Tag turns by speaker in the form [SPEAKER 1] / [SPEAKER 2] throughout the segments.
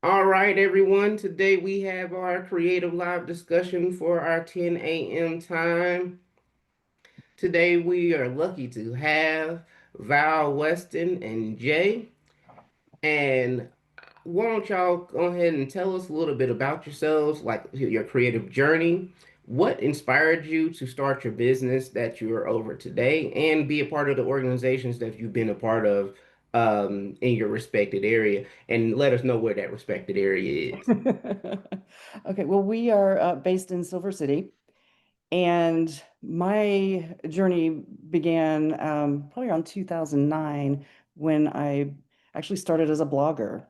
[SPEAKER 1] All right, everyone. Today we have our creative live discussion for our 10 a.m. time. Today we are lucky to have Val, Weston, and Jay. And why don't y'all go ahead and tell us a little bit about yourselves, like your creative journey? What inspired you to start your business that you're over today and be a part of the organizations that you've been a part of in your respected area? And let us know where that respected area is.
[SPEAKER 2] Okay, well, we are based in Silver City, and my journey began probably around 2009 when I actually started as a blogger.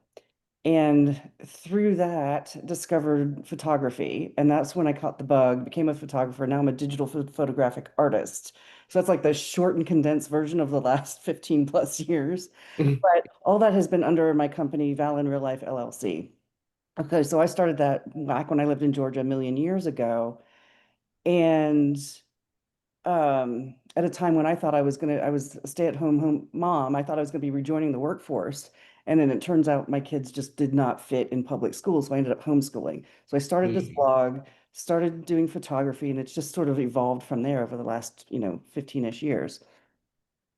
[SPEAKER 2] And through that, discovered photography. And that's when I caught the bug, became a photographer. Now I'm a digital photographic artist. So that's like the short and condensed version of the last 15 plus years. But all that has been under my company, Val in Real Life LLC. Okay, so I started that back when I lived in Georgia a million years ago. And at a time when I was a stay-at-home home mom, I thought I was gonna be rejoining the workforce. And then it turns out my kids just did not fit in public school. So I ended up homeschooling. So I started this
[SPEAKER 1] Mhm.
[SPEAKER 2] blog, started doing photography, and it's just sort of evolved from there over the last, 15-ish years.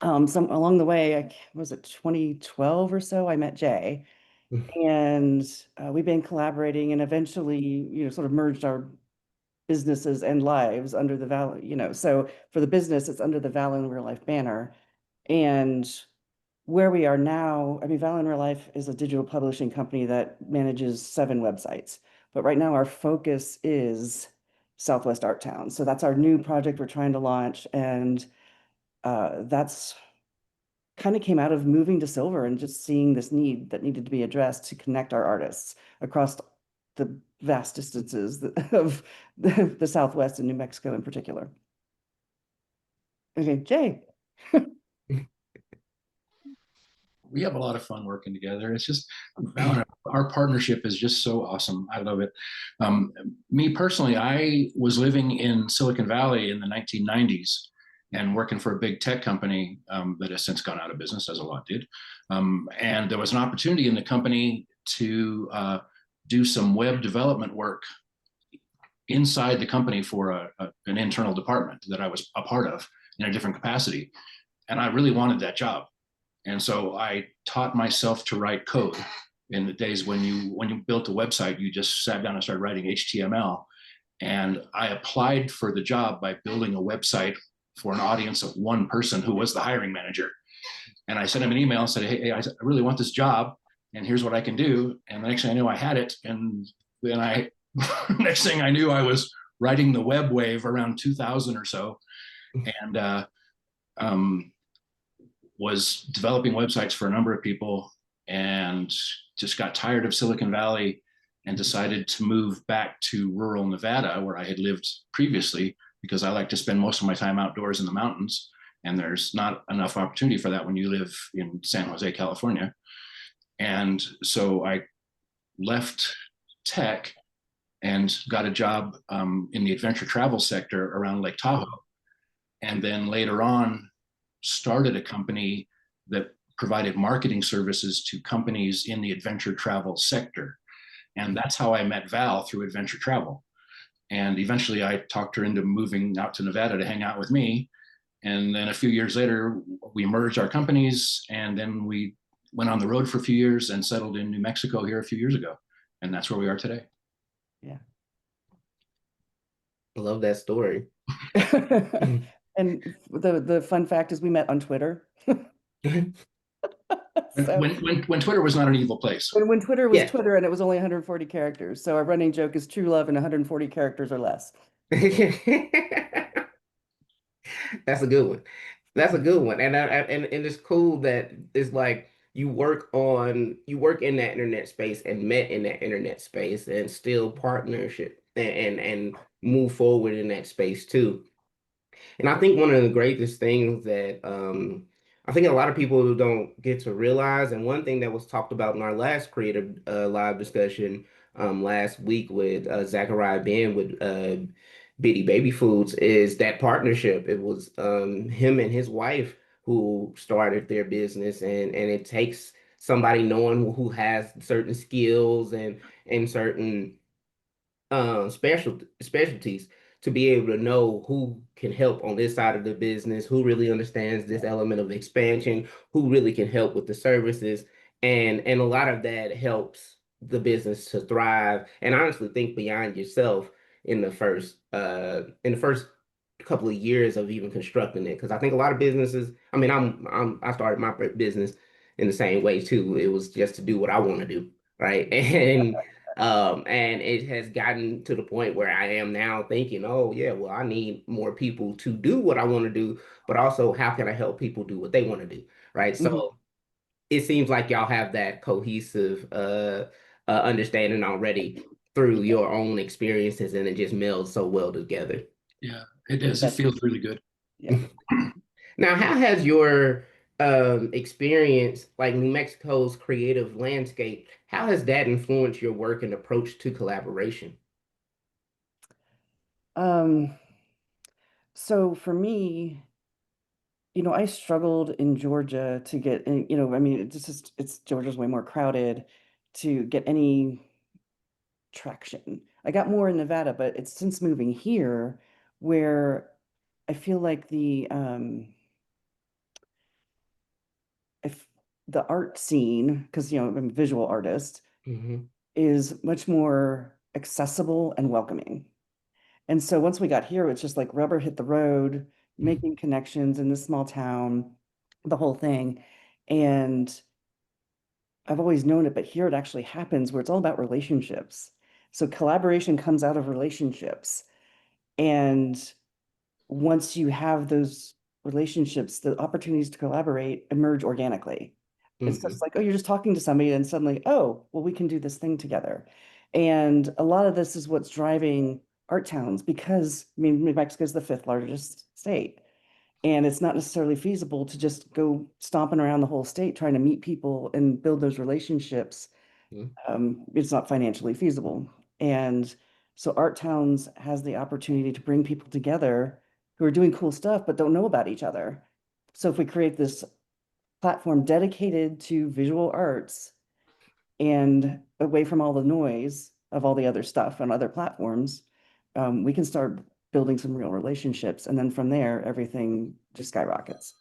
[SPEAKER 2] Some along the way, was it 2012 or so, I met Jay. And we've been collaborating and eventually, sort of merged our businesses and lives under the Val, so for the business, it's under the Val in Real Life banner. And where we are now, I mean, Val in Real Life is a digital publishing company that manages 7 websites. But right now, our focus is Southwest Art Town. So that's our new project we're trying to launch. And that's kind of came out of moving to Silver and just seeing this need that needed to be addressed to connect our artists across the vast distances of the Southwest and New Mexico in particular. Okay, Jay.
[SPEAKER 3] We have a lot of fun working together. It's just our partnership is just so awesome. I love it. Um, Me personally, I was living in Silicon Valley in the 1990s and working for a big tech company that has since gone out of business, as a lot did. And there was an opportunity in the company to do some web development work inside the company for an internal department that I was a part of in a different capacity. And I really wanted that job. And so I taught myself to write code. In the days when you built a website, you just sat down and started writing HTML. And I applied for the job by building a website for an audience of one person who was the hiring manager. And I sent him an email and said, "Hey, I really want this job, and here's what I can do." And the next thing I knew, I had it. And then next thing I knew, I was writing the web wave around 2000 or so, and um, was developing websites for a number of people, and just got tired of Silicon Valley and decided to move back to rural Nevada, where I had lived previously, because I like to spend most of my time outdoors in the mountains. And there's not enough opportunity for that when you live in San Jose, California. And so I left tech and got a job in the adventure travel sector around Lake Tahoe. And then later on, started a company that provided marketing services to companies in the adventure travel sector. And that's how I met Val, through adventure travel. And eventually I talked her into moving out to Nevada to hang out with me. And then a few years later, we merged our companies, and then we went on the road for a few years and settled in New Mexico here a few years ago. And that's where we are today.
[SPEAKER 2] Yeah.
[SPEAKER 1] I love that story.
[SPEAKER 2] And the fun fact is we met on Twitter. So
[SPEAKER 3] When Twitter was not an evil place.
[SPEAKER 2] when Twitter was
[SPEAKER 1] Yeah.
[SPEAKER 2] Twitter and it was only 140 characters. So our running joke is true love in 140 characters or less.
[SPEAKER 1] That's a good one. That's a good one. And it's cool that it's like you work in that internet space and met in that internet space and still partnership and move forward in that space too. And I think one of the greatest things that I think a lot of people don't get to realize, and one thing that was talked about in our last creative live discussion last week with Zachariah Ben with Bitty Baby Foods, is that partnership. It was him and his wife who started their business, and it takes somebody knowing who has certain skills and certain specialties to be able to know who can help on this side of the business, who really understands this element of expansion, who really can help with the services, and a lot of that helps the business to thrive. And honestly, think beyond yourself in the first couple of years of even constructing it, because I think a lot of businesses. I mean, I started my business in the same way too. It was just to do what I want to do, right? And it has gotten to the point where I am now thinking, oh yeah, well, I need more people to do what I want to do, but also how can I help people do what they want to do, right?
[SPEAKER 2] Mhm.
[SPEAKER 1] So it seems like y'all have that cohesive understanding already through your own experiences, and it just melds so well together.
[SPEAKER 3] Yeah, it is. It
[SPEAKER 2] That,
[SPEAKER 3] feels really good.
[SPEAKER 2] yeah.
[SPEAKER 1] Now, how has your experience, like New Mexico's creative landscape, how has that influenced your work and approach to collaboration?
[SPEAKER 2] Um, so for me, I struggled in Georgia to get in, I mean, it's Georgia's way more crowded to get any traction. I got more in Nevada, but it's since moving here where I feel like if the art scene, because I'm a visual artist,
[SPEAKER 1] Hmm.
[SPEAKER 2] is much more accessible and welcoming. And so once we got here, it's just like rubber hit the road, making connections in this small town, the whole thing. And I've always known it, but here it actually happens where it's all about relationships. So collaboration comes out of relationships. And once you have those relationships, the opportunities to collaborate emerge organically. It's just
[SPEAKER 1] Hmm.
[SPEAKER 2] like, oh, you're just talking to somebody, and suddenly, oh, well, we can do this thing together. And a lot of this is what's driving art towns because, I mean, New Mexico is the fifth largest state. And it's not necessarily feasible to just go stomping around the whole state trying to meet people and build those relationships. It's not financially feasible. And so Art Towns has the opportunity to bring people together who are doing cool stuff but don't know about each other. So if we create this platform dedicated to visual arts and away from all the noise of all the other stuff on other platforms, we can start building some real relationships. And then from there, everything just skyrockets.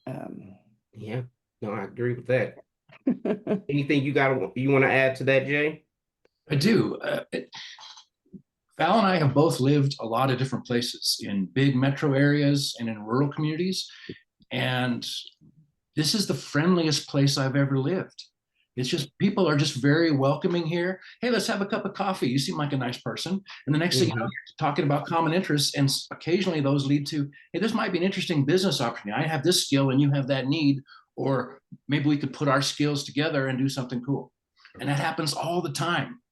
[SPEAKER 2] Um,
[SPEAKER 1] Yeah, no, I agree with that. Anything you want to add to that, Jay?
[SPEAKER 3] I do. Val and I have both lived a lot of different places in big metro areas and in rural communities. And this is the friendliest place I've ever lived. It's just people are just very welcoming here. Hey, let's have a cup of coffee. You seem like a nice person. And the next thing you know,
[SPEAKER 1] Hmm.
[SPEAKER 3] you're talking about common interests. And occasionally those lead to, hey, this might be an interesting business opportunity. I have this skill and you have that need. Or maybe we could put our skills together and do something cool. And that happens all the time.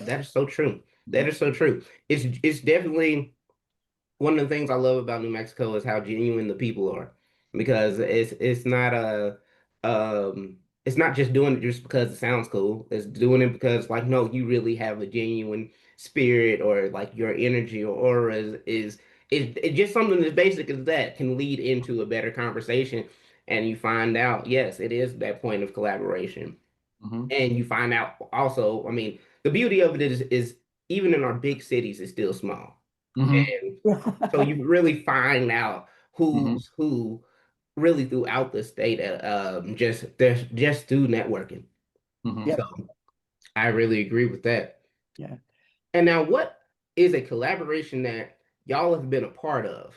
[SPEAKER 1] That is so true. That is so true. It's definitely one of the things I love about New Mexico is how genuine the people are, because it's not just doing it just because it sounds cool. It's doing it because like no, you really have a genuine spirit, or like your energy or aura is just something as basic as that can lead into a better conversation, and you find out yes, it is that point of collaboration.
[SPEAKER 3] Mm-hmm.
[SPEAKER 1] And you find out also, I mean, the beauty of it is even in our big cities, it's still small.
[SPEAKER 3] Mm-hmm.
[SPEAKER 1] And so you really find out
[SPEAKER 3] Mm-hmm.
[SPEAKER 1] who's who really throughout the state, just through networking.
[SPEAKER 3] Mm-hmm.
[SPEAKER 1] So
[SPEAKER 2] Yep.
[SPEAKER 1] I really agree with that.
[SPEAKER 2] Yeah.
[SPEAKER 1] And now, what is a collaboration that y'all have been a part of,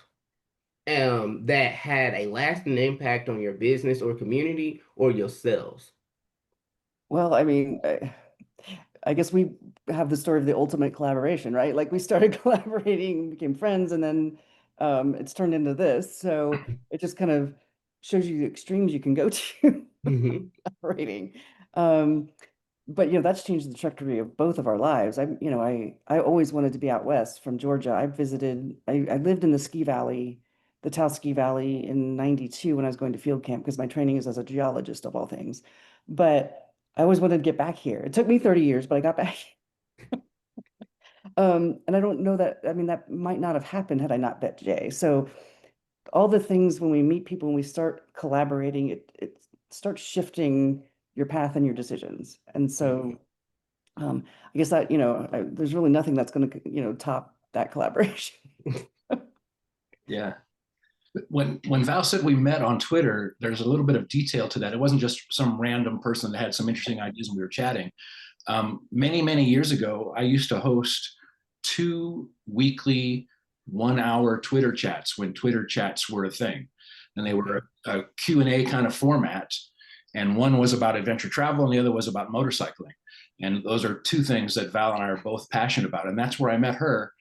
[SPEAKER 1] that had a lasting impact on your business or community or yourselves?
[SPEAKER 2] Well, I mean, I guess we have the story of the ultimate collaboration, right? Like we started collaborating, became friends, and then it's turned into this. So it just kind of shows you the extremes you can go to
[SPEAKER 1] Hmm.
[SPEAKER 2] collaborating. Um, but that's changed the trajectory of both of our lives. I always wanted to be out west from Georgia. I lived in the ski valley, the Taos Ski Valley in '92 when I was going to field camp because my training is as a geologist of all things. But I always wanted to get back here. It took me 30 years, but I got back. And I don't know that, I mean, that might not have happened had I not met Jay. So all the things when we meet people and we start collaborating, it starts shifting your path and your decisions. And so I guess that, there's really nothing that's going to, top that collaboration.
[SPEAKER 3] Yeah. When Val said we met on Twitter, there's a little bit of detail to that. It wasn't just some random person that had some interesting ideas and we were chatting. Many years ago, I used to host 2 weekly 1 hour Twitter chats when Twitter chats were a thing. And they were a Q&A kind of format. And one was about adventure travel and the other was about motorcycling. And those are two things that Val and I are both passionate about. And that's where I met her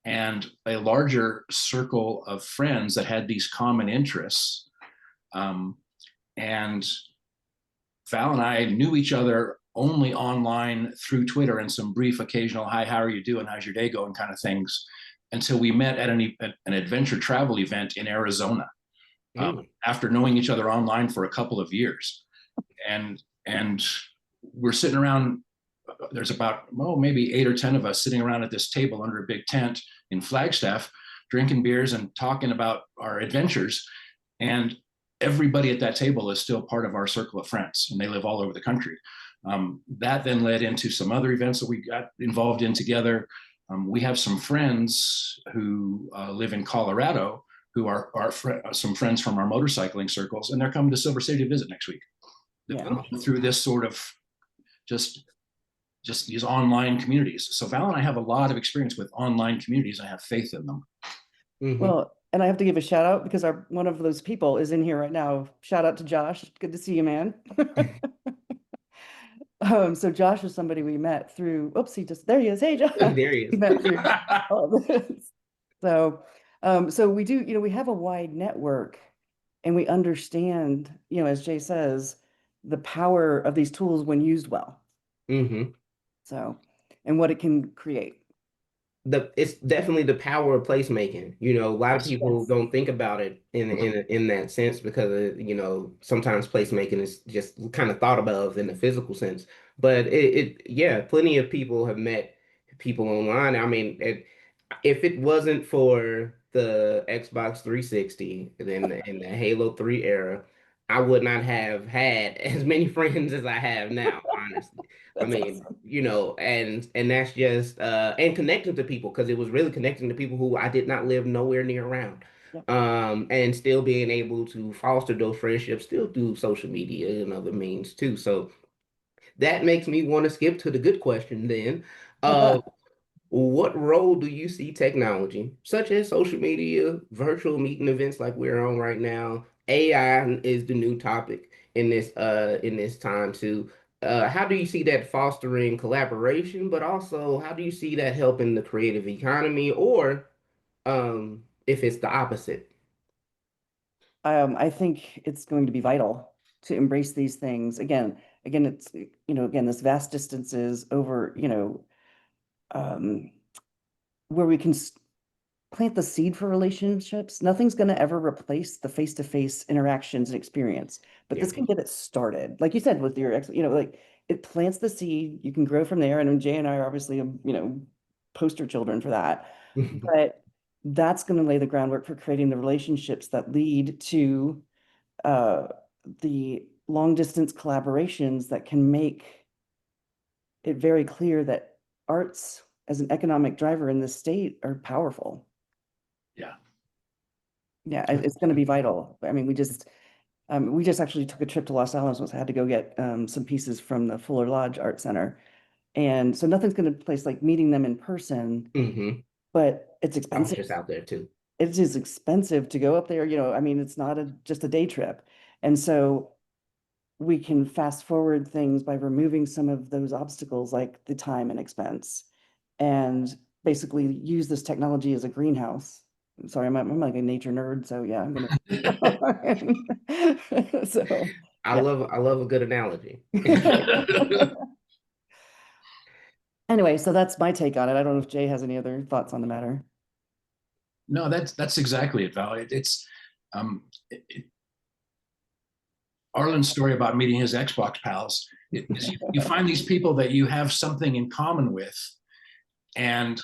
[SPEAKER 3] and a larger circle of friends that had these common interests. And Val and I knew each other only online through Twitter and some brief occasional, hi, how are you doing? How's your day going? Kind of things until we met at an adventure travel event in Arizona after knowing each other online for a couple of years. And we're sitting around, there's about, maybe 8 or 10 of us sitting around at this table under a big tent in Flagstaff, drinking beers and talking about our adventures. And everybody at that table is still part of our circle of friends, and they live all over the country. That then led into some other events that we got involved in together. We have some friends who live in Colorado who are some friends from our motorcycling circles, and they're coming to Silver City to visit next week.
[SPEAKER 2] Yeah.
[SPEAKER 3] Through this sort of just these online communities. So Val and I have a lot of experience with online communities. I have faith in them.
[SPEAKER 2] Well, and I have to give a shout out because one of those people is in here right now. Shout out to Josh. Good to see you, man. So Josh is somebody we met through, there he is. Hey, Josh.
[SPEAKER 1] There he is.
[SPEAKER 2] We met through all of this. So we do, we have a wide network and we understand, as Jay says, the power of these tools when used well. So, and what it can create.
[SPEAKER 1] It's definitely the power of placemaking. A lot of people don't think about it in that sense because sometimes placemaking is just kind of thought of in the physical sense. But plenty of people have met people online. I mean, if it wasn't for the Xbox 360 and the Halo 3 era, I would not have had as many friends as I have now, honestly. I mean,
[SPEAKER 2] awesome.
[SPEAKER 1] And that's just and connecting to people because it was really connecting to people who I did not live nowhere near around.
[SPEAKER 2] Yep.
[SPEAKER 1] And still being able to foster those friendships still through social media and other means too. So that makes me want to skip to the good question then. What role do you see technology, such as social media, virtual meeting events like we're on right now? AI is the new topic in this time too. How do you see that fostering collaboration, but also how do you see that helping the creative economy, or if it's the opposite?
[SPEAKER 2] I think it's going to be vital to embrace these things. Again, it's, this vast distances over, where we can plant the seed for relationships. Nothing's going to ever replace the face-to-face interactions and experience, but this can get it started. Like you said, with your ex, like it plants the seed, you can grow from there. And Jay and I are obviously, poster children for that. But that's going to lay the groundwork for creating the relationships that lead to the long distance collaborations that can make it very clear that arts as an economic driver in the state are powerful.
[SPEAKER 3] Yeah.
[SPEAKER 2] Yeah, it's going to be vital. I mean, we just actually took a trip to Los Alamos. Had to go get some pieces from the Fuller Lodge Art Center, and so nothing's going to place like meeting them in person. But it's expensive.
[SPEAKER 1] Just out there too.
[SPEAKER 2] It is expensive to go up there. I mean, it's not just a day trip, and so we can fast forward things by removing some of those obstacles, like the time and expense, and basically use this technology as a greenhouse. Sorry, I'm like a nature nerd, so yeah, I'm gonna. So
[SPEAKER 1] I
[SPEAKER 2] yeah.
[SPEAKER 1] love a good analogy.
[SPEAKER 2] Anyway, so that's my take on it. I don't know if Jay has any other thoughts on the matter.
[SPEAKER 3] No, that's exactly it, Val. It's Arlen's story about meeting his Xbox pals. You find these people that you have something in common with, and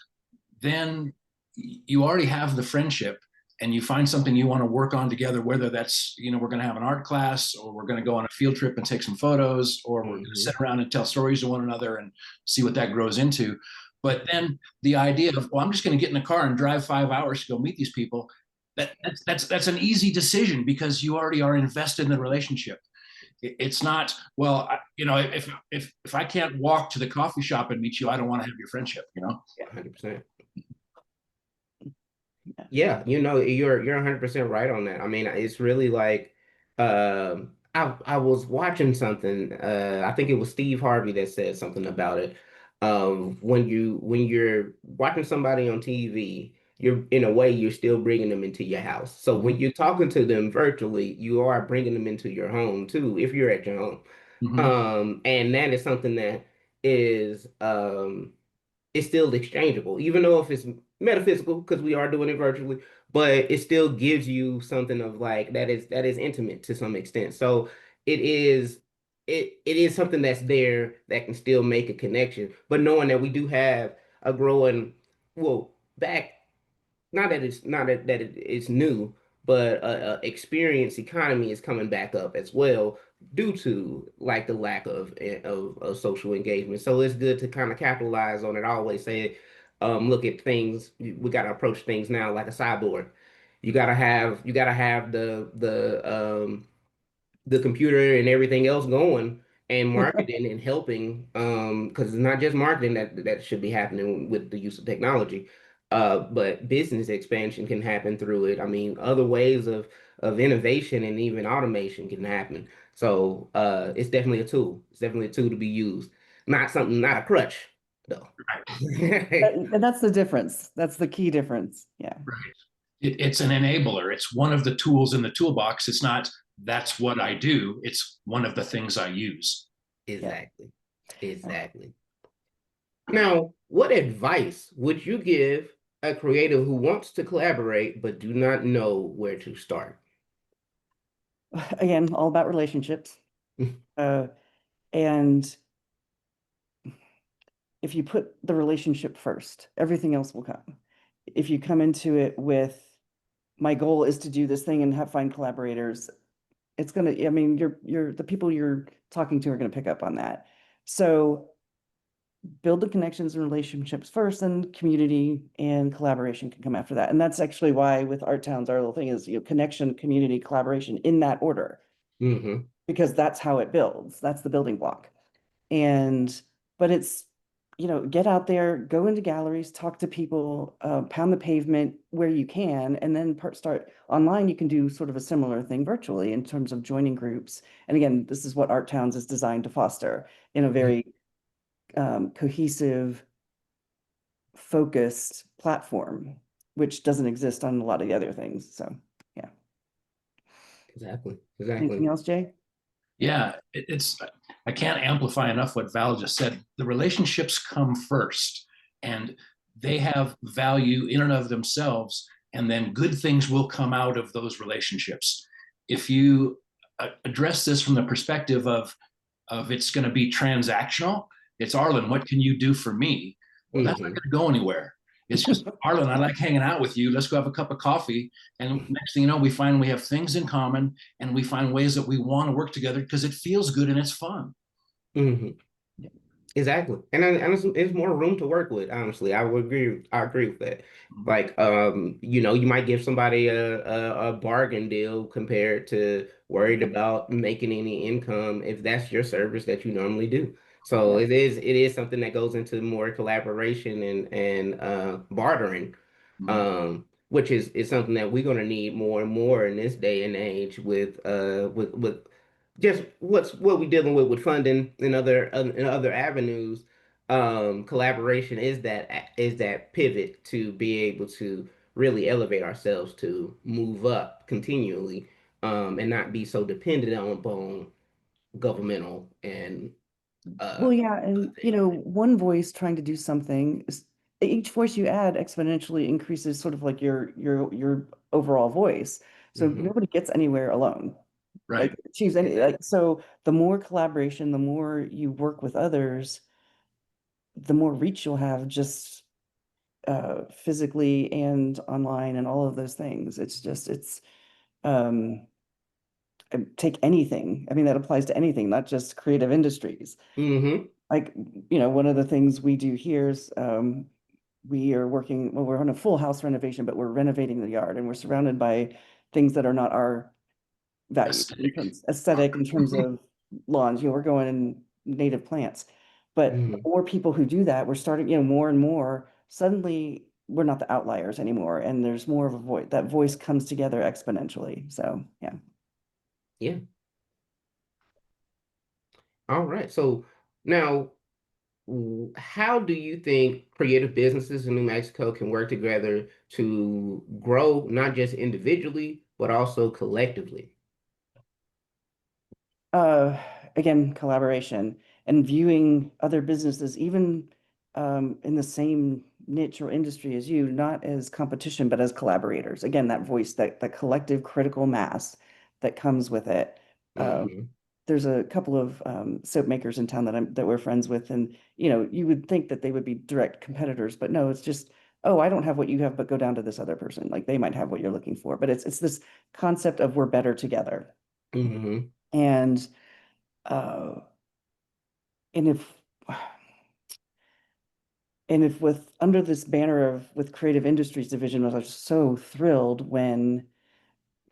[SPEAKER 3] then you already have the friendship, and you find something you want to work on together, whether that's, we're going to have an art class, or we're going to go on a field trip and take some photos, or we're going to
[SPEAKER 1] Mm-hmm.
[SPEAKER 3] sit around and tell stories to one another and see what that grows into. But then the idea of, well, I'm just going to get in a car and drive 5 hours to go meet these people, that's an easy decision because you already are invested in the relationship. It's not, well, if I can't walk to the coffee shop and meet you, I don't want to have your friendship.
[SPEAKER 1] 100%.
[SPEAKER 2] Yeah.
[SPEAKER 1] Yeah, you're 100% right on that. I mean, it's really like I was watching something. I think it was Steve Harvey that said something about it. When you're watching somebody on TV, you're in a way you're still bringing them into your house. So when you're talking to them virtually, you are bringing them into your home too, if you're at your home.
[SPEAKER 3] Mm-hmm.
[SPEAKER 1] And that is something that is it's still exchangeable, even though if it's metaphysical, because we are doing it virtually, but it still gives you something of like that is intimate to some extent. So it is it is something that's there that can still make a connection. But knowing that we do have a growing, well, back, not that it's new, but experience economy is coming back up as well due to like the lack of social engagement. So it's good to kind of capitalize on it. I always say, look at things. We got to approach things now like a cyborg. You gotta have the computer and everything else going and marketing and helping because it's not just marketing that should be happening with the use of technology, but business expansion can happen through it. I mean, other ways of innovation and even automation can happen. So it's definitely a tool. It's definitely a tool to be used, not a crutch though.
[SPEAKER 2] And that's the difference. That's the key difference. Yeah.
[SPEAKER 3] Right. It's an enabler. It's one of the tools in the toolbox. It's not, that's what I do. It's one of the things I use.
[SPEAKER 2] Yeah.
[SPEAKER 1] Exactly. Exactly. Now, what advice would you give a creative who wants to collaborate but do not know where to start?
[SPEAKER 2] Again, all about relationships. Uh, and if you put the relationship first, everything else will come. If you come into it with my goal is to do this thing and have find collaborators, it's gonna, I mean, you're the people you're talking to are gonna pick up on that. So build the connections and relationships first, and community and collaboration can come after that. And that's actually why with Art Towns, our little thing is, connection, community, collaboration in that order,
[SPEAKER 1] Mm-hmm.
[SPEAKER 2] because that's how it builds. That's the building block. And, but it's, get out there, go into galleries, talk to people, pound the pavement where you can, and then start online. You can do sort of a similar thing virtually in terms of joining groups. And again, this is what Art Towns is designed to foster in a very cohesive, focused platform, which doesn't exist on a lot of the other things. So, yeah.
[SPEAKER 1] Exactly.
[SPEAKER 2] Anything
[SPEAKER 1] Exactly.
[SPEAKER 2] else, Jay?
[SPEAKER 3] Yeah, I can't amplify enough what Val just said. The relationships come first, and they have value in and of themselves, and then good things will come out of those relationships. If you address this from the perspective of it's going to be transactional, it's Arlen, what can you do for me? Well, that's not
[SPEAKER 1] Mm-hmm.
[SPEAKER 3] going to go anywhere. It's just, Arlen, I like hanging out with you. Let's go have a cup of coffee. And next thing you know, we find we have things in common, and we find ways that we want to work together because it feels good and it's fun.
[SPEAKER 1] Mm-hmm. Exactly. And it's more room to work with, honestly. I agree with that. Like, you might give somebody a bargain deal compared to worried about making any income if that's your service that you normally do. So
[SPEAKER 2] Yeah.
[SPEAKER 1] it is something that goes into more collaboration and bartering,
[SPEAKER 3] Mhm.
[SPEAKER 1] which is something that we're gonna need more and more in this day and age with just what we're dealing with funding and other avenues. Collaboration is that pivot to be able to really elevate ourselves to move up continually, and not be so dependent on governmental and
[SPEAKER 2] Well, yeah,
[SPEAKER 1] other
[SPEAKER 2] and
[SPEAKER 1] things.
[SPEAKER 2] one voice trying to do something, each voice you add exponentially increases sort of like your overall voice. So
[SPEAKER 1] Hmm.
[SPEAKER 2] nobody gets anywhere alone. Like
[SPEAKER 3] Right.
[SPEAKER 2] achieves any
[SPEAKER 1] Exactly.
[SPEAKER 2] like so the more collaboration, the more you work with others, the more reach you'll have just physically and online and all of those things. It's just, um, take anything. I mean, that applies to anything, not just creative industries.
[SPEAKER 1] Mm-hmm.
[SPEAKER 2] Like, one of the things we do here is we are working, well, we're on a full house renovation, but we're renovating the yard and we're surrounded by things that are not our values in
[SPEAKER 3] Aesthetic.
[SPEAKER 2] terms aesthetic, in terms of lawns. We're going in native plants. But the
[SPEAKER 1] Mm-hmm.
[SPEAKER 2] more people who do that, we're starting, more and more, suddenly we're not the outliers anymore. And there's more of a voice. That voice comes together exponentially. So yeah.
[SPEAKER 1] Yeah. All right. So now, how do you think creative businesses in New Mexico can work together to grow not just individually, but also collectively?
[SPEAKER 2] uh, Again, collaboration and viewing other businesses, even in the same niche or industry as you, not as competition, but as collaborators. Again, that voice, that collective critical mass that comes with it. Um,
[SPEAKER 1] Mm-hmm.
[SPEAKER 2] there's a couple of soap makers in town that we're friends with, and you would think that they would be direct competitors, but no, it's just, oh, I don't have what you have, but go down to this other person. Like they might have what you're looking for, but it's this concept of we're better together.
[SPEAKER 1] Mm-hmm.
[SPEAKER 2] And uh, and if with under this banner of with Creative Industries Division, I was so thrilled when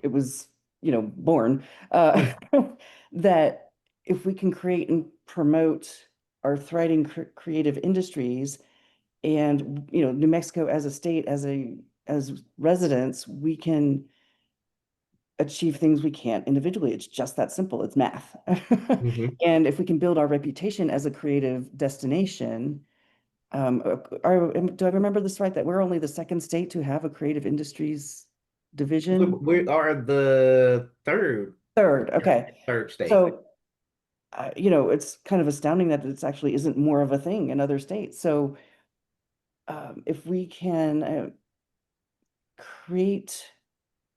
[SPEAKER 2] it was, born, that if we can create and promote our thriving creative industries, and New Mexico as a state, as residents, we can achieve things we can't individually. It's just that simple. It's math.
[SPEAKER 1] Mm-hmm.
[SPEAKER 2] And if we can build our reputation as a creative destination, do I remember this right, that we're only the second state to have a creative industries division?
[SPEAKER 1] We are the
[SPEAKER 2] Third, okay.
[SPEAKER 1] third state.
[SPEAKER 2] So, it's kind of astounding that it's actually isn't more of a thing in other states. So, if we can create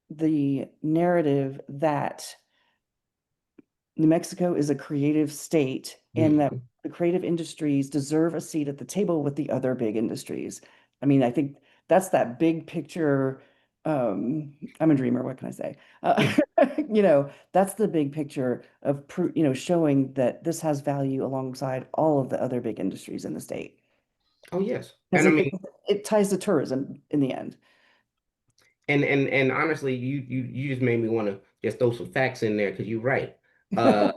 [SPEAKER 2] the narrative that New Mexico is a creative state and that
[SPEAKER 1] Mm-hmm.
[SPEAKER 2] the creative industries deserve a seat at the table with the other big industries. I mean, I think that's that big picture. I'm a dreamer. What can I say? That's the big picture of, showing that this has value alongside all of the other big industries in the state.
[SPEAKER 1] Oh yes,
[SPEAKER 2] Because
[SPEAKER 1] and I
[SPEAKER 2] it,
[SPEAKER 1] mean,
[SPEAKER 2] it ties to tourism in the end.
[SPEAKER 1] and honestly, you just made me want to just throw some facts in there because you're right. Uh,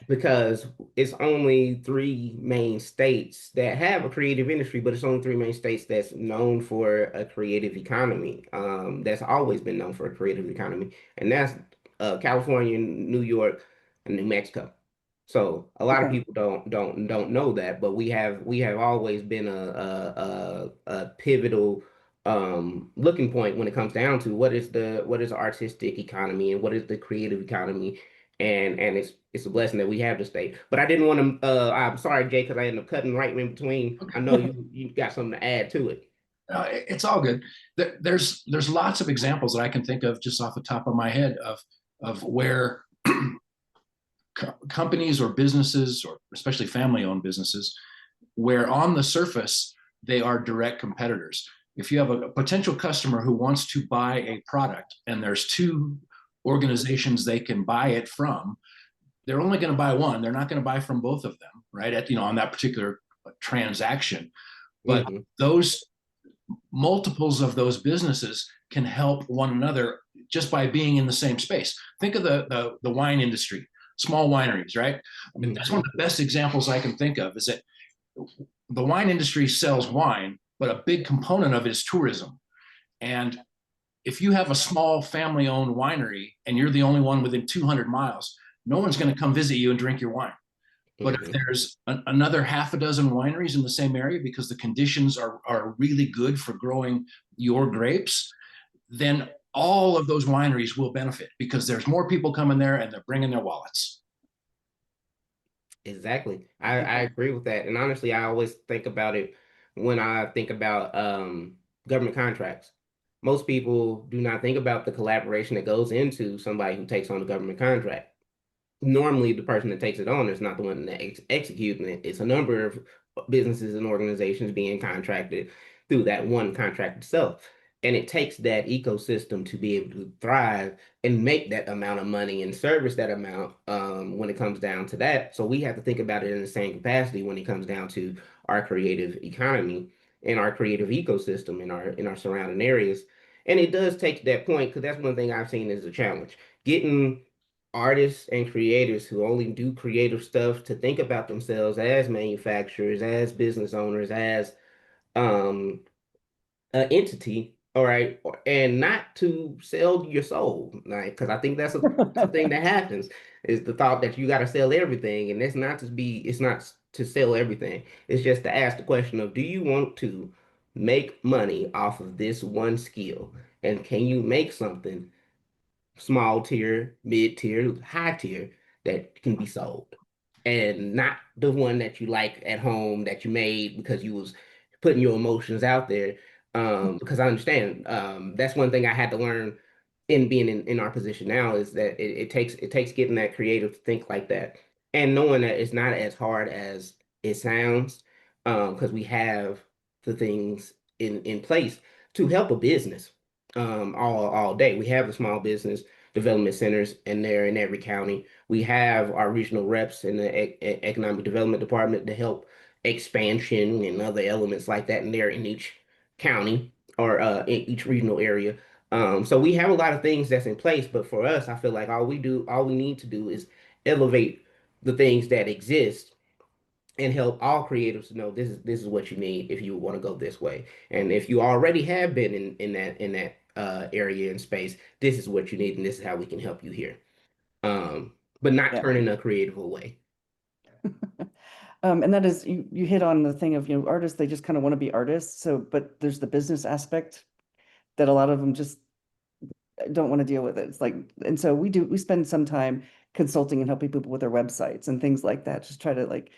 [SPEAKER 1] because it's only three main states that have a creative industry, but it's only three main states that's known for a creative economy. That's always been known for a creative economy, and that's California, New York, and New Mexico. So a lot of
[SPEAKER 2] Okay.
[SPEAKER 1] people don't know that, but we have always been a pivotal looking point when it comes down to what is the artistic economy and what is the creative economy, and it's a blessing that we have the state. But I didn't want to. I'm sorry, Jay, because I ended up cutting right in between. I know you got something to add to it.
[SPEAKER 3] It's all good. There's lots of examples that I can think of just off the top of my head of where companies or businesses, or especially family-owned businesses, where on the surface they are direct competitors. If you have a potential customer who wants to buy a product and there's two organizations they can buy it from, they're only going to buy one. They're not going to buy from both of them, right? On that particular transaction. But
[SPEAKER 1] Hmm.
[SPEAKER 3] those multiples of those businesses can help one another just by being in the same space. Think of the wine industry, small wineries, right? I mean, that's one
[SPEAKER 1] Hmm.
[SPEAKER 3] of the best examples I can think of. Is that the wine industry sells wine, but a big component of it is tourism. And if you have a small family-owned winery and you're the only one within 200 miles, no one's going to come visit you and drink your wine. But if
[SPEAKER 1] Hmm.
[SPEAKER 3] there's another half a dozen wineries in the same area because the conditions are really good for growing your grapes, then all of those wineries will benefit because there's more people coming there and they're bringing their wallets.
[SPEAKER 1] Exactly. I agree with that. And honestly, I always think about it when I think about government contracts. Most people do not think about the collaboration that goes into somebody who takes on a government contract. Normally, the person that takes it on is not the one that executing it. It's a number of businesses and organizations being contracted. through that one contract itself. And it takes that ecosystem to be able to thrive and make that amount of money and service that amount when it comes down to that. So we have to think about it in the same capacity when it comes down to our creative economy and our creative ecosystem in our surrounding areas. And it does take that point because that's one thing I've seen as a challenge. Getting artists and creators who only do creative stuff to think about themselves as manufacturers, as business owners, as um entity, all right, and not to sell your soul, like because I think that's a thing that happens is the thought that you got to sell everything, and it's not to sell everything. It's just to ask the question of, do you want to make money off of this one skill, and can you make something small tier, mid tier, high tier that can be sold, and not the one that you like at home that you made because you was putting your emotions out there. Because I understand that's one thing I had to learn in being in our position now is that it takes getting that creative to think like that and knowing that it's not as hard as it sounds because we have the things in place to help a business all day. We have the small business development centers and they're in every county. We have our regional reps in the economic development department to help expansion and other elements like that, and they're in each county or in each regional area. So we have a lot of things that's in place, but for us, I feel like all we need to do is elevate the things that exist and help all creatives to know this is what you need if you want to go this way. And if you already have been in that area and space, this is what you need, and this is how we can help you here. But not
[SPEAKER 2] Yeah.
[SPEAKER 1] turning a creative away.
[SPEAKER 2] And that is you hit on the thing of, artists, they just kind of want to be artists. So, but there's the business aspect that a lot of them just don't want to deal with it. It's like, and so we spend some time consulting and helping people with their websites and things like that. Just try to like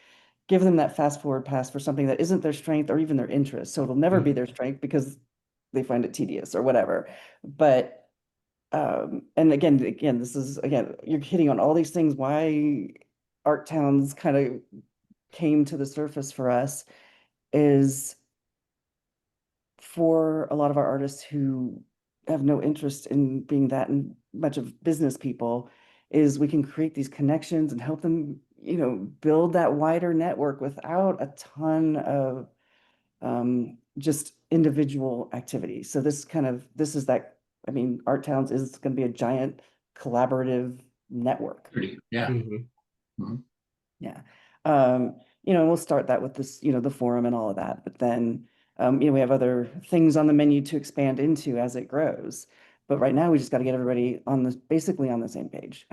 [SPEAKER 2] give them that fast forward pass for something that isn't their strength or even their interest. So it'll never be
[SPEAKER 1] Mhm.
[SPEAKER 2] their strength because they find it tedious or whatever. But and again, this is again, you're hitting on all these things why art towns kind of came to the surface for us is for a lot of our artists who have no interest in being that much of business people is we can create these connections and help them, build that wider network without a ton of just individual activity. So this is that, I mean, Art Towns is going to be a giant collaborative network.
[SPEAKER 3] Yeah.
[SPEAKER 1] Mhm.
[SPEAKER 3] Mhm.
[SPEAKER 2] Yeah. We'll start that with this, the forum and all of that, but then, we have other things on the menu to expand into as it grows. But right now we just got to get everybody basically on the same page.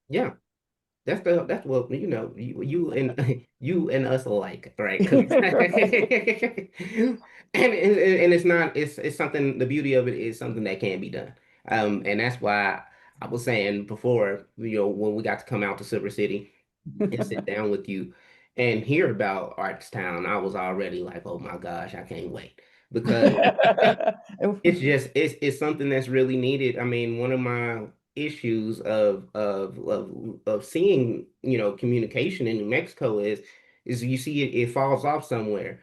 [SPEAKER 1] Yeah. That's what you and you and us alike, right? 'Cause and it's not it's something. The beauty of it is something that can be done. And that's why I was saying before, when we got to come out to Silver City and sit down with you and hear about Artstown, I was already like, oh my gosh, I can't wait because it's something that's really needed. I mean, one of my issues of seeing, communication in New Mexico is you see it falls off somewhere.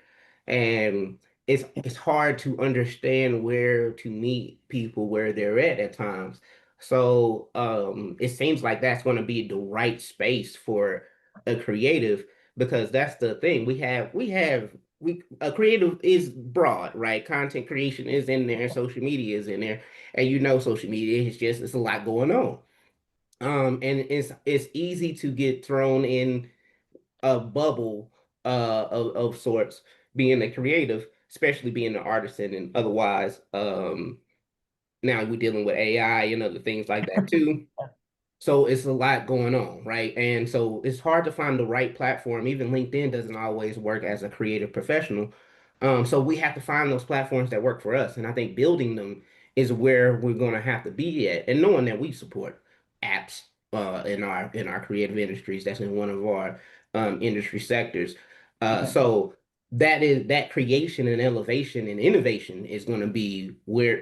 [SPEAKER 1] And it's hard to understand where to meet people where they're at times. So it seems like that's going to be the right space for a creative because that's the thing. We a creative is broad, right? Content creation is in there, social media is in there, and social media is just it's a lot going on. And it's easy to get thrown in a bubble of sorts, being a creative, especially being an artisan and otherwise. Now we're dealing with AI and other things like that too. So it's a lot going on, right? And so it's hard to find the right platform. Even LinkedIn doesn't always work as a creative professional. So we have to find those platforms that work for us. And I think building them is where we're going to have to be at. And knowing that we support apps in our creative industries, that's in one of our industry sectors.
[SPEAKER 2] Okay.
[SPEAKER 1] So that creation and elevation and innovation is going to be where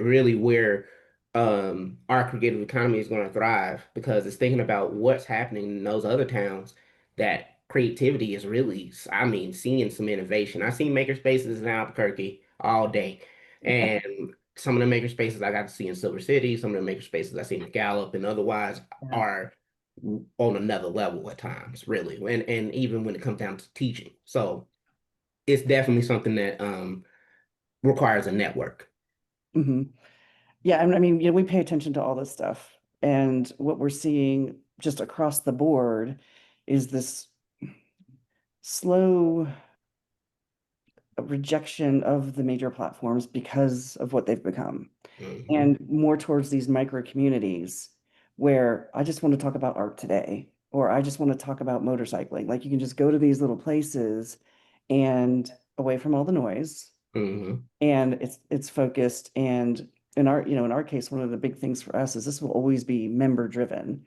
[SPEAKER 1] our creative economy is going to thrive because it's thinking about what's happening in those other towns that creativity is really, I mean, seeing some innovation. I see maker spaces in Albuquerque all day. And some of the maker spaces I got to see in Silver City, some of the maker spaces I see in Gallup and otherwise
[SPEAKER 2] Yeah.
[SPEAKER 1] are on another level at times, really. And even when it comes down to teaching. So it's definitely something that requires a network.
[SPEAKER 2] Hmm. Yeah, I mean, we pay attention to all this stuff, and what we're seeing just across the board is this slow rejection of the major platforms because of what they've become,
[SPEAKER 1] Hmm.
[SPEAKER 2] and more towards these micro communities where I just want to talk about art today, or I just want to talk about motorcycling. Like you can just go to these little places and away from all the noise,
[SPEAKER 1] Hmm.
[SPEAKER 2] and it's focused. And in our case, one of the big things for us is this will always be member driven.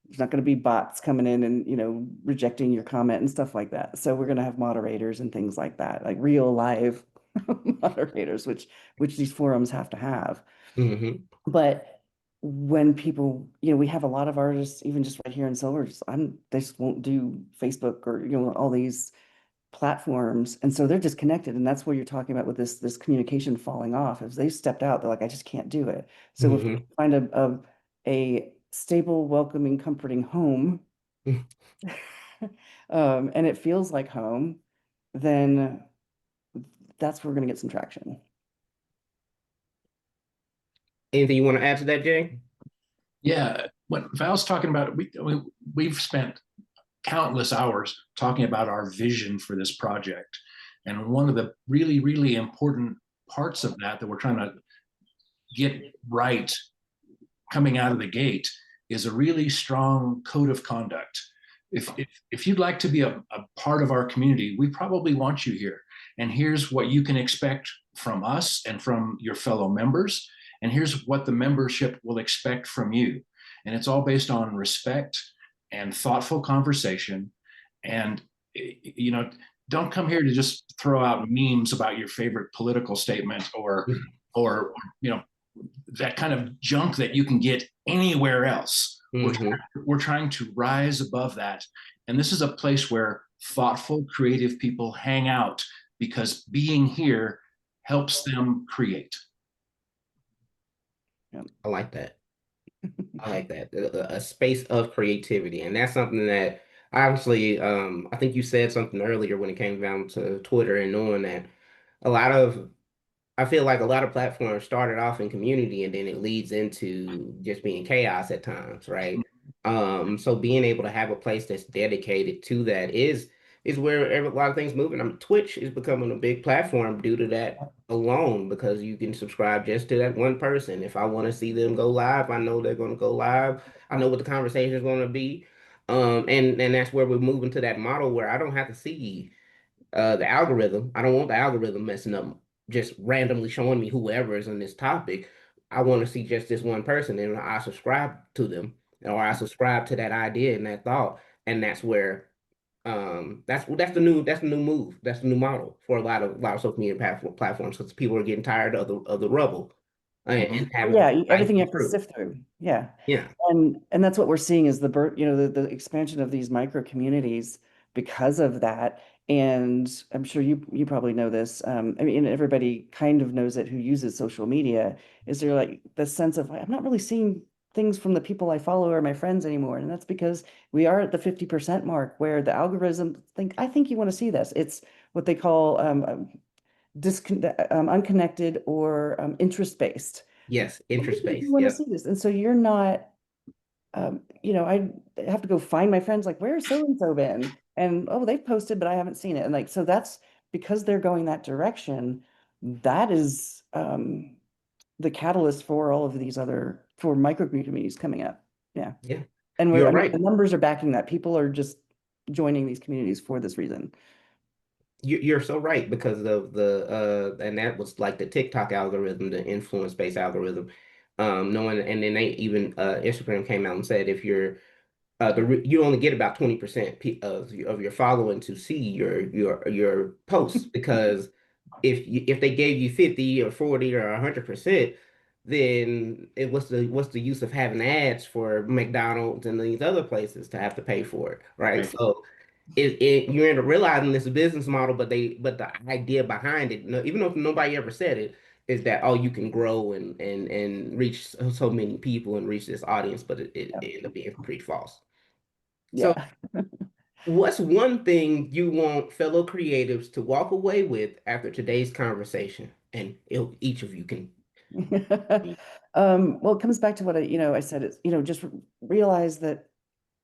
[SPEAKER 2] There's not going to be bots coming in and rejecting your comment and stuff like that. So we're going to have moderators and things like that, like real live moderators, which these forums have to have.
[SPEAKER 1] Hmm.
[SPEAKER 2] But when people, we have a lot of artists, even just right here in Silver, they just won't do Facebook or all these platforms, and so they're disconnected. And that's where you're talking about with this communication falling off. As they stepped out, they're like, I just can't do it. So if we
[SPEAKER 1] Hmm.
[SPEAKER 2] find a stable, welcoming, comforting home, and it feels like home, then that's where we're going to get some traction.
[SPEAKER 1] Anything you want to add to that, Jay?
[SPEAKER 3] Yeah, what Val's talking about, we've spent countless hours talking about our vision for this project. And one of the really, really important parts of that we're trying to get right coming out of the gate is a really strong code of conduct. If you'd like to be a part of our community, we probably want you here. And here's what you can expect from us and from your fellow members. And here's what the membership will expect from you. And it's all based on respect and thoughtful conversation. And, don't come here to just throw out memes about your favorite political statement or that kind of junk that you can get anywhere else.
[SPEAKER 1] Hmm.
[SPEAKER 3] We're trying to rise above that. And this is a place where thoughtful, creative people hang out because being here helps them create.
[SPEAKER 2] Yeah.
[SPEAKER 1] I like that. I like that. A space of creativity. And that's something that obviously, I think you said something earlier when it came down to Twitter and knowing that a lot of I feel like a lot of platforms started off in community and then it leads into just being chaos at times, right? So being able to have a place that's dedicated to that is where a lot of things moving. Twitch is becoming a big platform due to that alone because you can subscribe just to that one person. If I want to see them go live, I know they're going to go live. I know what the conversation is going to be. And that's where we're moving to that model where I don't have to see the algorithm. I don't want the algorithm messing up, just randomly showing me whoever is on this topic. I want to see just this one person, and I subscribe to them, or I subscribe to that idea and that thought, and that's where that's the new move. That's the new model for a lot of social media platforms because people are getting tired of the rubble
[SPEAKER 3] Mm-hmm.
[SPEAKER 1] and
[SPEAKER 2] Oh,
[SPEAKER 1] having to
[SPEAKER 2] yeah,
[SPEAKER 1] fight
[SPEAKER 2] everything you have to
[SPEAKER 1] through.
[SPEAKER 2] sift through. Yeah.
[SPEAKER 1] Yeah.
[SPEAKER 2] And that's what we're seeing is the expansion of these micro communities because of that. And I'm sure you probably know this. I mean, and everybody kind of knows it who uses social media, is there like the sense of like, I'm not really seeing things from the people I follow or my friends anymore. And that's because we are at the 50% mark where the algorithm I think you want to see this. It's what they call unconnected or interest based.
[SPEAKER 1] Yes. Interest
[SPEAKER 2] You
[SPEAKER 1] based.
[SPEAKER 2] want to
[SPEAKER 1] Yep.
[SPEAKER 2] see this. And so you're not, I have to go find my friends, like, where's so and so been? And oh, they've posted, but I haven't seen it. And like, so that's because they're going that direction. That is the catalyst for all of these other for micro communities coming up. Yeah.
[SPEAKER 1] Yeah.
[SPEAKER 2] And
[SPEAKER 1] You're
[SPEAKER 2] I mean, the
[SPEAKER 1] right.
[SPEAKER 2] numbers are backing that. People are just joining these communities for this reason.
[SPEAKER 1] You're so right because of the and that was like the TikTok algorithm, the influence-based algorithm. Knowing and then they even Instagram came out and said if you're you only get about 20% of your following to see your posts because if they gave you 50 or 40 or 100%, then what's the use of having ads for McDonald's and these other places to have to pay for it, right?
[SPEAKER 3] Right.
[SPEAKER 1] So you end up realizing it's a business model, but the idea behind it, even though nobody ever said it, is that oh you can grow and reach so many people and reach this audience, but it ended up being pretty false. So
[SPEAKER 2] Yeah.
[SPEAKER 1] what's one thing you want fellow creatives to walk away with after today's conversation? And each of you can.
[SPEAKER 2] Well, it comes back to what I said, it's, just realize that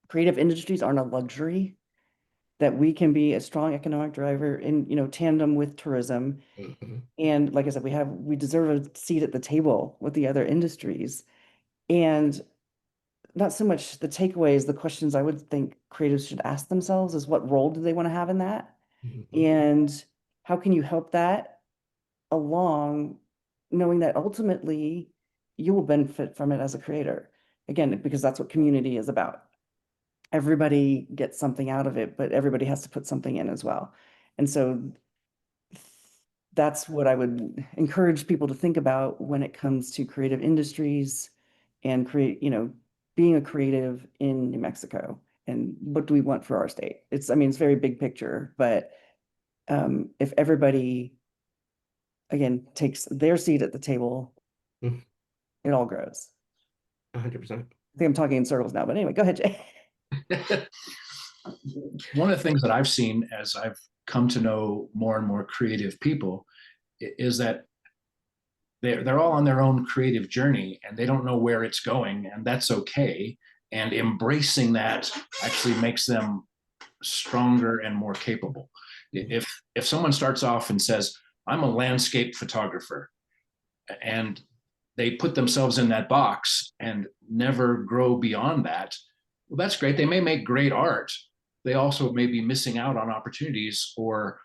[SPEAKER 2] creative industries aren't a luxury, that we can be a strong economic driver in, tandem with tourism.
[SPEAKER 1] Mhm.
[SPEAKER 2] And like I said, we deserve a seat at the table with the other industries. And not so much the takeaways, the questions I would think creatives should ask themselves is what role do they want to have in that?
[SPEAKER 1] Mhm.
[SPEAKER 2] And how can you help that along, knowing that ultimately you will benefit from it as a creator? Again, because that's what community is about. Everybody gets something out of it, but everybody has to put something in as well. And so that's what I would encourage people to think about when it comes to creative industries and being a creative in New Mexico. And what do we want for our state? It's very big picture, but if everybody, again, takes their seat at the table,
[SPEAKER 1] Mhm.
[SPEAKER 2] it all grows.
[SPEAKER 1] 100%.
[SPEAKER 2] I think I'm talking in circles now, but anyway, go ahead, Jay.
[SPEAKER 3] One of the things that I've seen as I've come to know more and more creative people is that they're all on their own creative journey and they don't know where it's going, and that's okay. And embracing that actually makes them stronger and more capable. If someone starts off and says, I'm a landscape photographer, and they put themselves in that box and never grow beyond that, well, that's great. They may make great art. They also may be missing out on opportunities, or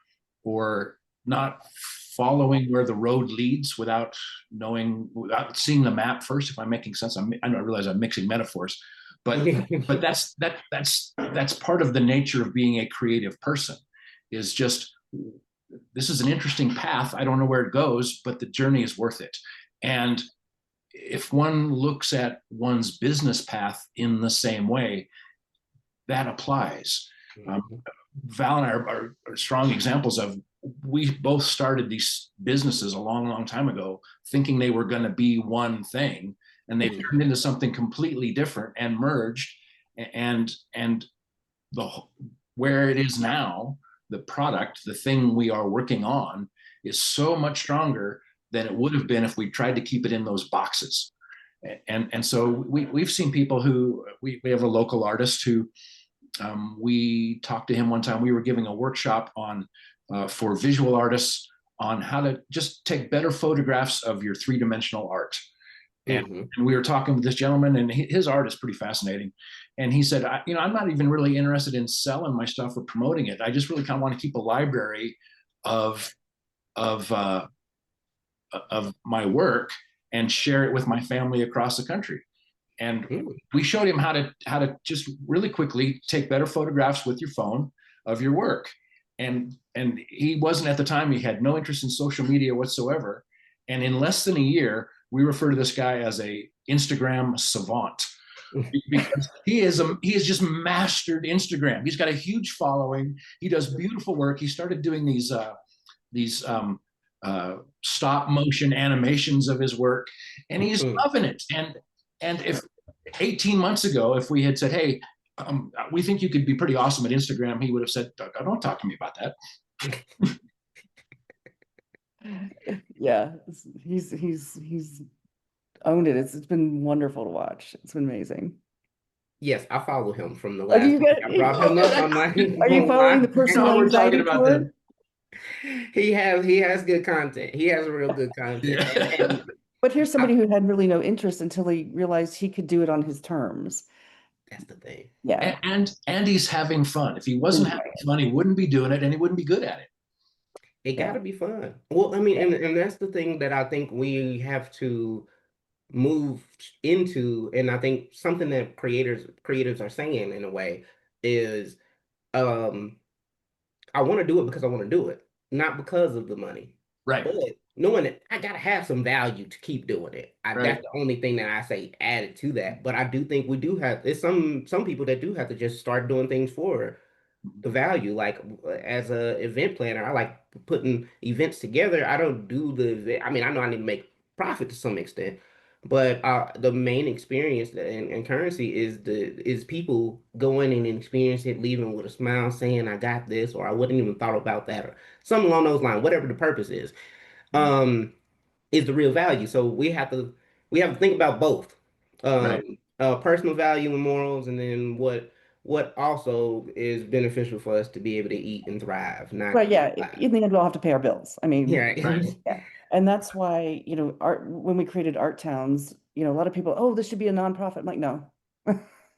[SPEAKER 3] not following where the road leads without seeing the map first. If I'm making sense, I don't realize I'm mixing metaphors, but that's part of the nature of being a creative person. Is just, this is an interesting path. I don't know where it goes, but the journey is worth it. And if one looks at one's business path in the same way, that applies. Um,
[SPEAKER 1] Mhm.
[SPEAKER 3] Val and I are strong examples of, we both started these businesses a long, long time ago, thinking they were going to be one thing, and they turned into something completely different and merged. And the where it is now, the product, the thing we are working on, is so much stronger than it would have been if we tried to keep it in those boxes. And so we've seen people who, we have a local artist who, we talked to him one time. We were giving a workshop on for visual artists on how to just take better photographs of your three-dimensional art. And
[SPEAKER 1] Mhm.
[SPEAKER 3] we were talking with this gentleman, and his art is pretty fascinating. And he said, I'm not even really interested in selling my stuff or promoting it. I just really kind of want to keep a library of of uh, of my work and share it with my family across the country. And
[SPEAKER 1] Mhm.
[SPEAKER 3] we showed him how to just really quickly take better photographs with your phone of your work. And he wasn't, at the time, he had no interest in social media whatsoever. And in less than a year, we refer to this guy as a Instagram savant, because he has just mastered Instagram. He's got a huge following. He does beautiful work. He started doing these stop motion animations of his work, and he's
[SPEAKER 1] Mhm.
[SPEAKER 3] loving it. And if 18 months ago, if we had said, hey, we think you could be pretty awesome at Instagram, he would have said, don't talk to me about that.
[SPEAKER 2] Yeah, he's owned it. It's been wonderful to watch. It's been amazing.
[SPEAKER 1] Yes, I follow him from the
[SPEAKER 2] Do
[SPEAKER 1] last
[SPEAKER 2] you
[SPEAKER 1] time
[SPEAKER 2] get?
[SPEAKER 1] I brought him up. I'm like,
[SPEAKER 2] Are you following
[SPEAKER 1] why?
[SPEAKER 2] the personal
[SPEAKER 3] No, we're talking
[SPEAKER 2] anxiety
[SPEAKER 3] about then.
[SPEAKER 2] tour?
[SPEAKER 1] He has good content. He has real good content.
[SPEAKER 3] Yeah.
[SPEAKER 1] And
[SPEAKER 2] But here's
[SPEAKER 1] I,
[SPEAKER 2] somebody who had really no interest until he realized he could do it on his terms.
[SPEAKER 1] that's the thing.
[SPEAKER 2] Yeah.
[SPEAKER 3] And he's having fun. If he wasn't having fun, he wouldn't be doing it, and he wouldn't be good at it.
[SPEAKER 1] It got
[SPEAKER 2] Yeah.
[SPEAKER 1] to be fun. Well, I mean,
[SPEAKER 2] Yeah.
[SPEAKER 1] and that's the thing that I think we have to move into, and I think something that creatives are saying in a way is, um, I want to do it because I want to do it, not because of the money.
[SPEAKER 3] Right.
[SPEAKER 1] But knowing that I gotta have some value to keep doing it.
[SPEAKER 3] Right.
[SPEAKER 1] That's the only thing that I say added to that. But I do think we do have, there's some people that do have to just start doing things for.
[SPEAKER 3] Mhm.
[SPEAKER 1] the value. Like as a event planner, I like putting events together. I don't do the event. I mean, I know I need to make profit to some extent, but the main experience and currency is people going and experiencing it, leaving with a smile, saying I got this, or I wouldn't even thought about that, or something along those lines. Whatever the purpose
[SPEAKER 3] Mhm.
[SPEAKER 1] um, is the real value. So we have to think about both,
[SPEAKER 3] Right.
[SPEAKER 1] personal value and morals, and then what also is beneficial for us to be able to eat and thrive, not
[SPEAKER 2] Right, yeah,
[SPEAKER 1] live.
[SPEAKER 2] in the end, we'll have to pay our bills. I mean,
[SPEAKER 1] Yeah.
[SPEAKER 3] Right.
[SPEAKER 2] yeah. And that's why, art, when we created art towns, a lot of people, oh, this should be a nonprofit. I'm like, no.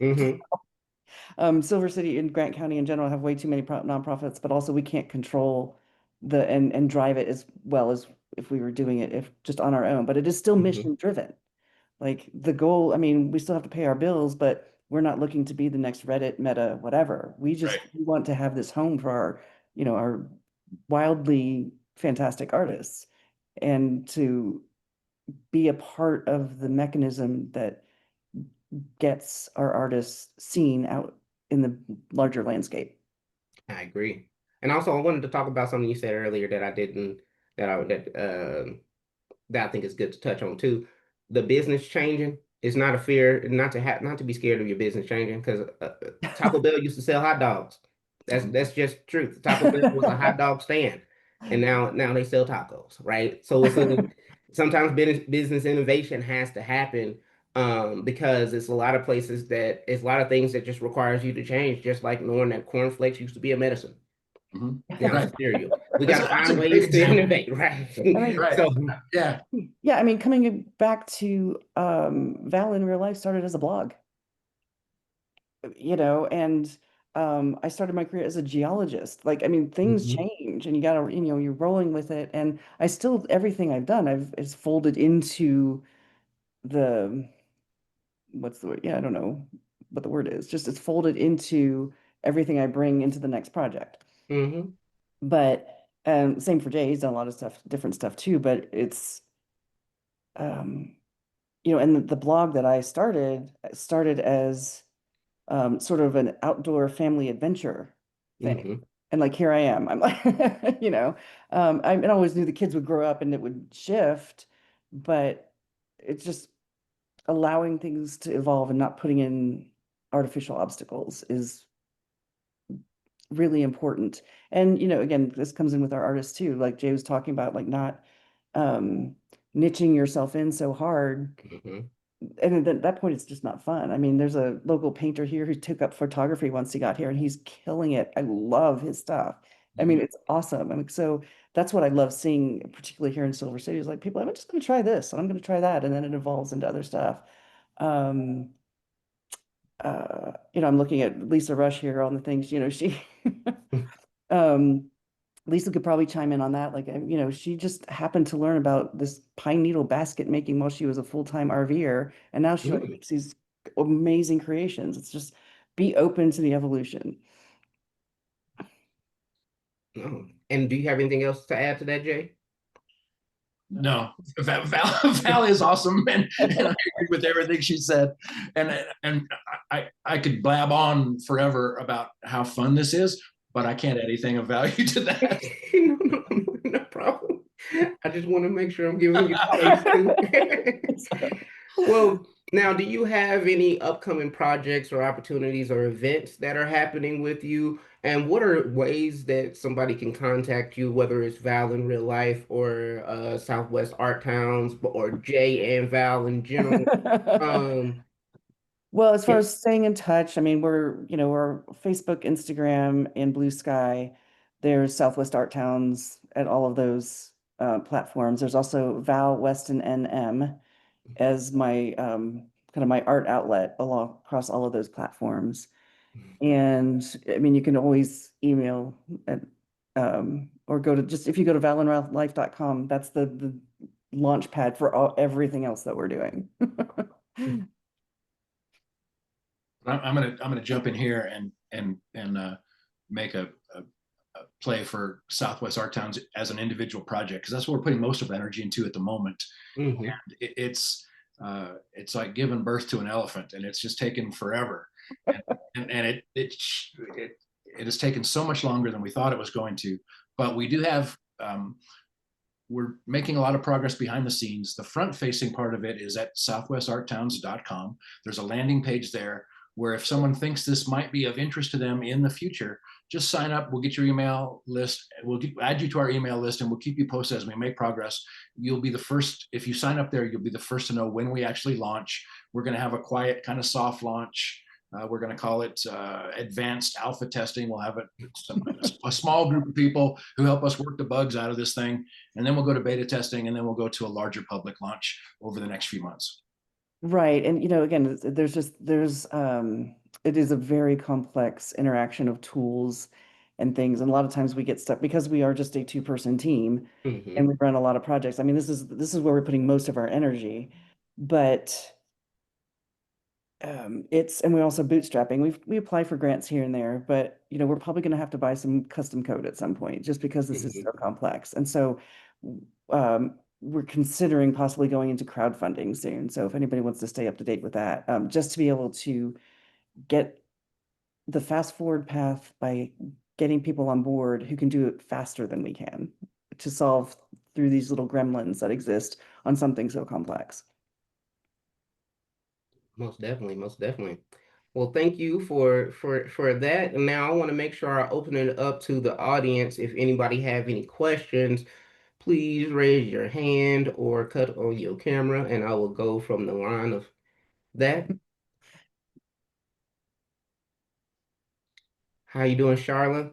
[SPEAKER 1] Hmm.
[SPEAKER 2] Silver City and Grant County in general have way too many nonprofits, but also we can't control and drive it as well as if we were doing it if just on our own. But it is still
[SPEAKER 1] Hmm.
[SPEAKER 2] mission driven. Like the goal, I mean, we still have to pay our bills, but we're not looking to be the next Reddit, Meta, whatever.
[SPEAKER 3] Right.
[SPEAKER 2] We want to have this home for our wildly fantastic artists and to be a part of the mechanism that gets our artists seen out in the larger landscape.
[SPEAKER 1] I agree. And also, I wanted to talk about something you said earlier that I didn't that I that I think is good to touch on too. The business changing is not a fear, not to be scared of your business changing because Taco Bell used to sell hot dogs.
[SPEAKER 3] Mhm.
[SPEAKER 1] That's just truth. Taco Bell was a hot dog stand, and now they sell tacos, right? So it's a sometimes business innovation has to happen because it's a lot of places that it's a lot of things that just requires you to change, just like knowing that cornflakes used to be a medicine.
[SPEAKER 3] Mhm.
[SPEAKER 1] Now it's
[SPEAKER 3] Right.
[SPEAKER 1] a cereal. We got to
[SPEAKER 3] That's
[SPEAKER 1] find
[SPEAKER 3] a great
[SPEAKER 1] ways to
[SPEAKER 3] example.
[SPEAKER 1] innovate, right?
[SPEAKER 2] I mean,
[SPEAKER 3] Right.
[SPEAKER 1] So,
[SPEAKER 3] Yeah.
[SPEAKER 2] yeah, I mean, coming back to Val in real life started as a blog, and I started my career as a geologist. Like, I mean, things
[SPEAKER 1] mhm,
[SPEAKER 2] change and you gotta, you're rolling with it. And I still, everything I've done, is folded into the, what's the word? Yeah, I don't know what the word is. Just it's folded into everything I bring into the next project.
[SPEAKER 1] mhm,
[SPEAKER 2] But same for Jay. He's done a lot of stuff, different stuff too. But it's um, and the blog that I started as sort of an outdoor family adventure thing.
[SPEAKER 1] mhm.
[SPEAKER 2] And like here I am. I'm like, I always knew the kids would grow up and it would shift, but it's just allowing things to evolve and not putting in artificial obstacles is really important. And again, this comes in with our artists too. Like Jay was talking about, like not um, niching yourself in so hard.
[SPEAKER 1] Mhm.
[SPEAKER 2] And at that point, it's just not fun. I mean, there's a local painter here who took up photography once he got here, and he's killing it. I love his stuff. I mean,
[SPEAKER 3] Mhm.
[SPEAKER 2] it's awesome. I mean, so that's what I love seeing, particularly here in Silver City, is like people, I'm just going to try this and I'm going to try that. And then it evolves into other stuff. Um, I'm looking at Lisa Rush here on the things, she, um, Lisa could probably chime in on that. Like, she just happened to learn about this pine needle basket making while she was a full-time RVer, and now she like
[SPEAKER 1] Mm.
[SPEAKER 2] makes these amazing creations. It's just be open to the evolution.
[SPEAKER 1] No. And do you have anything else to add to that, Jay?
[SPEAKER 3] No, Val is awesome, and I agree with everything she said. And I could blab on forever about how fun this is, but I can't add anything of value to that.
[SPEAKER 1] No, no, no, no problem. I just want to make sure I'm giving you space too.
[SPEAKER 2] So,
[SPEAKER 1] Well, now, do you have any upcoming projects or opportunities or events that are happening with you? And what are ways that somebody can contact you, whether it's Val in real life or Southwest Art Towns or Jay and Val in general? Um,
[SPEAKER 2] well, as far
[SPEAKER 1] yeah.
[SPEAKER 2] as staying in touch, I mean, we're Facebook, Instagram, and Blue Sky. There's Southwest Art Towns at all of those platforms. There's also Val Weston NM as my kind of my art outlet along across all of those platforms. And I mean, you can always email at, or go to just if you go to valenralphlife.com, that's the launch pad for everything else that we're doing.
[SPEAKER 3] I'm gonna jump in here and make a play for Southwest Art Towns as an individual project because that's what we're putting most of our energy into at the moment.
[SPEAKER 1] Hmm.
[SPEAKER 3] It's like giving birth to an elephant, and it's just taken forever. And it it has taken so much longer than we thought it was going to, but we do have we're making a lot of progress behind the scenes. The front facing part of it is at southwestarttowns.com. There's a landing page there where if someone thinks this might be of interest to them in the future, just sign up. We'll get your email list. We'll add you to our email list and we'll keep you posted as we make progress. You'll be the first, if you sign up there, you'll be the first to know when we actually launch. We're going to have a quiet, kind of soft launch. We're going to call it advanced alpha testing. We'll have a small group of people who help us work the bugs out of this thing. And then we'll go to beta testing, and then we'll go to a larger public launch over the next few months.
[SPEAKER 2] Right. And, again, it is a very complex interaction of tools and things. And a lot of times we get stuck because we are just a two-person team and we run a lot of projects. I mean, this is where we're putting most of our energy, but and we're also bootstrapping. We apply for grants here and there, but we're probably going to have to buy some custom code at some point just because this is so complex. And so we're considering possibly going into crowdfunding soon. So if anybody wants to stay up to date with that, just to be able to get the fast forward path by getting people on board who can do it faster than we can to solve through these little gremlins that exist on something so complex.
[SPEAKER 1] Most definitely, most definitely. Well, thank you for that. And now I want to make sure I open it up to the audience. If anybody have any questions, please raise your hand or cut on your camera, and I will go from the line of that. How you doing, Charlotte?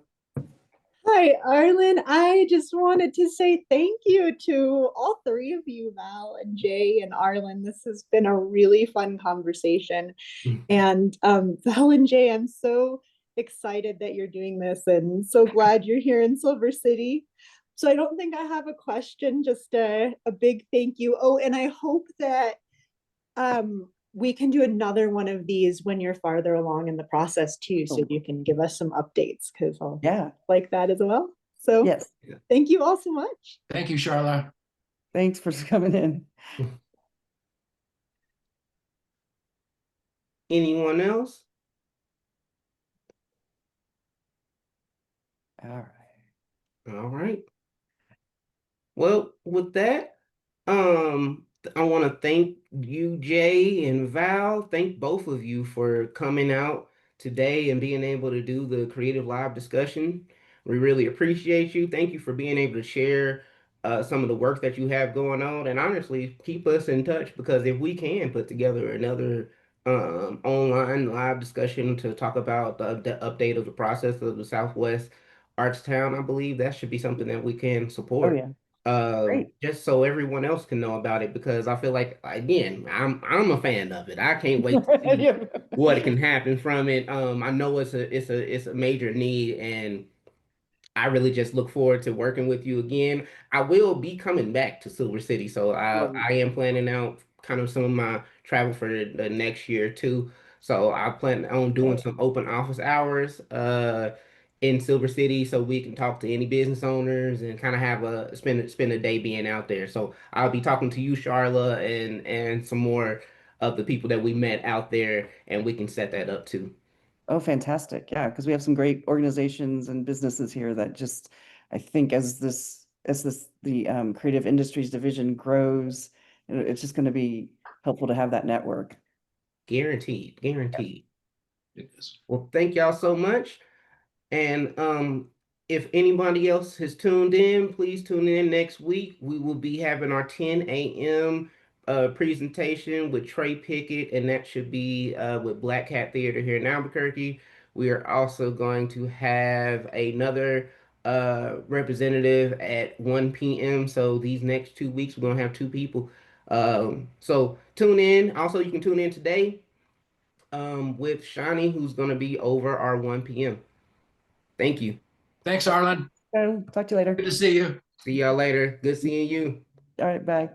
[SPEAKER 4] Hi, Arlen. I just wanted to say thank you to all three of you, Val and Jay and Arlen. This has been a really fun conversation. And Val and Jay, I'm so excited that you're doing this and so glad you're here in Silver City. So I don't think I have a question, just a big thank you. Oh, and I hope that we can do another one of these when you're farther along in the process too, so you can give us some updates because I'll like that as well. So
[SPEAKER 2] yes,
[SPEAKER 4] thank you all so much.
[SPEAKER 3] Thank you, Charla.
[SPEAKER 2] Thanks for coming in.
[SPEAKER 1] Anyone else?
[SPEAKER 2] All right.
[SPEAKER 1] All right. Well, with that, I want to thank you, Jay and Val. Thank both of you for coming out today and being able to do the creative live discussion. We really appreciate you. Thank you for being able to share some of the work that you have going on, and honestly, keep us in touch because if we can put together another online live discussion to talk about the update of the process of the Southwest Arts Town, I believe that should be something that we can
[SPEAKER 2] Oh
[SPEAKER 1] support.
[SPEAKER 2] yeah. Great.
[SPEAKER 1] Just so everyone else can know about it because I feel like again I'm a fan of it. I can't wait to see what can happen from it. I know it's a major need and I really just look forward to working with you again. I will be coming back to Silver City, so I am planning out kind of some of my travel for the next year too. So I plan on doing some open office hours in Silver City so we can talk to any business owners and kind of have a spend a day being out there. So I'll be talking to you, Charla, and some more of the people that we met out there, and we can set that up too.
[SPEAKER 2] Oh, fantastic. Yeah, because we have some great organizations and businesses here that just, I think the creative industries division grows, it's just going to be helpful to have that network.
[SPEAKER 1] Guaranteed, guaranteed.
[SPEAKER 3] It is.
[SPEAKER 1] Well, thank y'all so much. And if anybody else has tuned in, please tune in next week. We will be having our 10 a.m. Presentation with Trey Pickett, and that should be with Black Cat Theater here in Albuquerque. We are also going to have another representative at 1 p.m. So these next 2 weeks, we're going to have two people. So tune in. Also, you can tune in today with Shani, who's going to be over our 1 p.m. Thank you.
[SPEAKER 3] Thanks, Arlen.
[SPEAKER 2] So talk to you later.
[SPEAKER 3] Good to see you.
[SPEAKER 1] See y'all later. Good seeing you.
[SPEAKER 2] All right, bye.